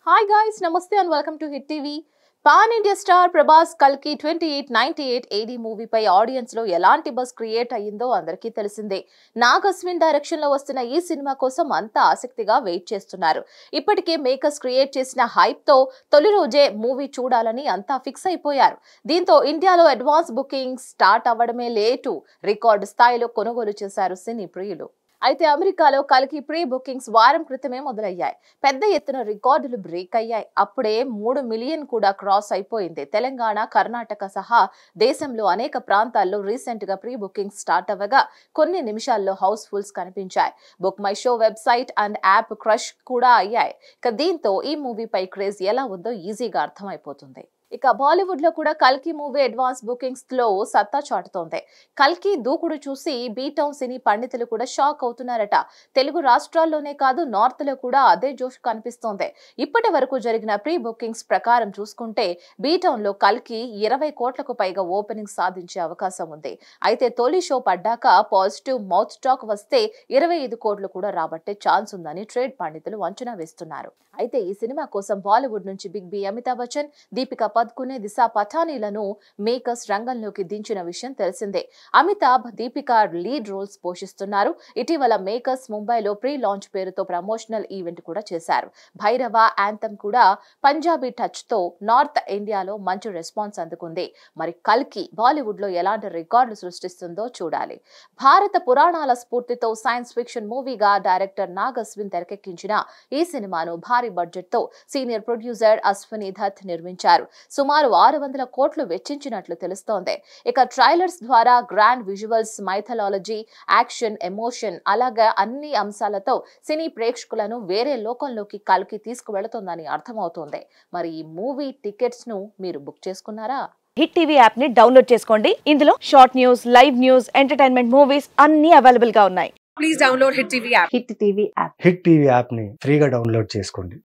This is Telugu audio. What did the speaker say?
Hi guys, Namaste and welcome to Hit TV. Pan India star Prabhas Kalki 2898 AD movie pi audience లో ఎలాంటి బస్ క్రియేట్ అయ్యిందో అందరికీ తెలిసిందే. నాగ్ అశ్విన్ డైరెక్షన్ లో వస్తున్న ఈ సినిమా కోసం అంతా ఆసక్తిగా వెయిట్ చేస్తున్నారు. ఇప్పటికే మేకర్స్ క్రియేట్ చేసిన హైప్ తో తొలి రోజే మూవీ చూడాలని అంతా ఫిక్స్ అయిపోయారు. దీంతో ఇండియాలో అడ్వాన్స్ బుకింగ్ స్టార్ట్ అవ్వడమే లేటు రికార్డు స్థాయిలో కొనుగోలు చేశారు సినీ ప్రియులు. అయితే అమెరికాలో కల్కి ప్రీ బుకింగ్స్ వారం క్రితమే మొదలయ్యాయి. పెద్ద ఎత్తున రికార్డులు బ్రేక్ అయ్యాయి. అప్పుడే 3 మిలియన్ కూడా క్రాస్ అయిపోయింది. తెలంగాణ, కర్ణాటక సహా దేశంలో అనేక ప్రాంతాల్లో రీసెంట్ గా ప్రీ బుకింగ్స్ స్టార్ట్ అవ్వగా కొన్ని నిమిషాల్లో హౌస్ ఫుల్స్ కనిపించాయి. Book my show website and app crush కూడా అయ్యాయి. దీంతో ఈ మూవీపై క్రేజ్ ఎలా ఉందో ఈజీగా అర్థమైపోతుంది. ఇక బాలీవుడ్ లో కూడా కల్కి మూవీ అడ్వాన్స్ బుకింగ్స్ లో సత్తా చాటుతోంది. కల్కి దూకుడు చూసి బీటౌన్ సినీ పండితులు కూడా షాక్ అవుతున్నారట. తెలుగు రాష్ట్రాల్లోనే కాదు, నార్త్ లో కూడా అదే జోష్ కనిపిస్తోంది. ఇప్పటి వరకు జరిగిన ప్రీ బుకింగ్స్ ప్రకారం చూసుకుంటే బీటౌన్ లో కల్కి 20 కోట్లకు పైగా ఓపెనింగ్ సాధించే అవకాశం ఉంది. అయితే తొలి షో పడ్డాక పాజిటివ్ మౌత్ టాక్ వస్తే 25 కోట్లు కూడా రాబట్టే ఛాన్స్ ఉందని ట్రేడ్ పండితులు అంచనా వేస్తున్నారు. అయితే ఈ సినిమా కోసం బాలీవుడ్ నుంచి బిగ్ బి అమితాబ్ బచ్చన్, దీపికా పదుకునే, దిశా పఠానీలను మేకర్స్ రంగంలోకి దించిన విషయం తెలిసిందే. అమితాబ్, దీపికా లీడ్ రోల్స్ పోషిస్తున్నారు. ఇటీవల మేకర్స్ ముంబైలో ప్రీ లాంచ్ పేరుతో ప్రమోషనల్ ఈవెంట్ కూడా చేశారు. భైరవ యాంథమ్ కూడా పంజాబీ టచ్ తో నార్త్ ఇండియాలో మంచి రెస్పాన్స్ అందుకుంది. మరి కల్కి బాలీవుడ్ లో ఎలాంటి రికార్డులు సృష్టిస్తుందో చూడాలి. భారత పురాణాల స్ఫూర్తితో సైన్స్ ఫిక్షన్ మూవీగా డైరెక్టర్ నాగ్ అశ్విన్ తెరకెక్కించిన ఈ సినిమాను భారీ బడ్జెట్ తో సీనియర్ ప్రొడ్యూసర్ అశ్విని దత్ నిర్మించారు. సుమారు 600 కోట్లు వెచ్చించినట్లు తెలుస్తోంది. ఇక ట్రైలర్స్ ద్వారా grand visuals, mythology, action, emotion అలాగా అన్ని అంశాలతో సినీ ప్రేక్షకులను వేరే లోకంలోకి కల్కి తీసుకువెళుతోందని అర్థమవుతోంది. మరి ఈ మూవీ టికెట్స్ ను మీరు బుక్ చేసుకున్నారా? హిట్ టీవీ యాప్ ని డౌన్లోడ్ చేసుకోండి. ఇందులో short news, live news, entertainment movies అన్ని అవైలబుల్ గా ఉన్నాయి. Please download Hit TV app. Hit TV app hit TV యాప్ని ఫ్రీగా డౌన్లోడ్ చేసుకోండి.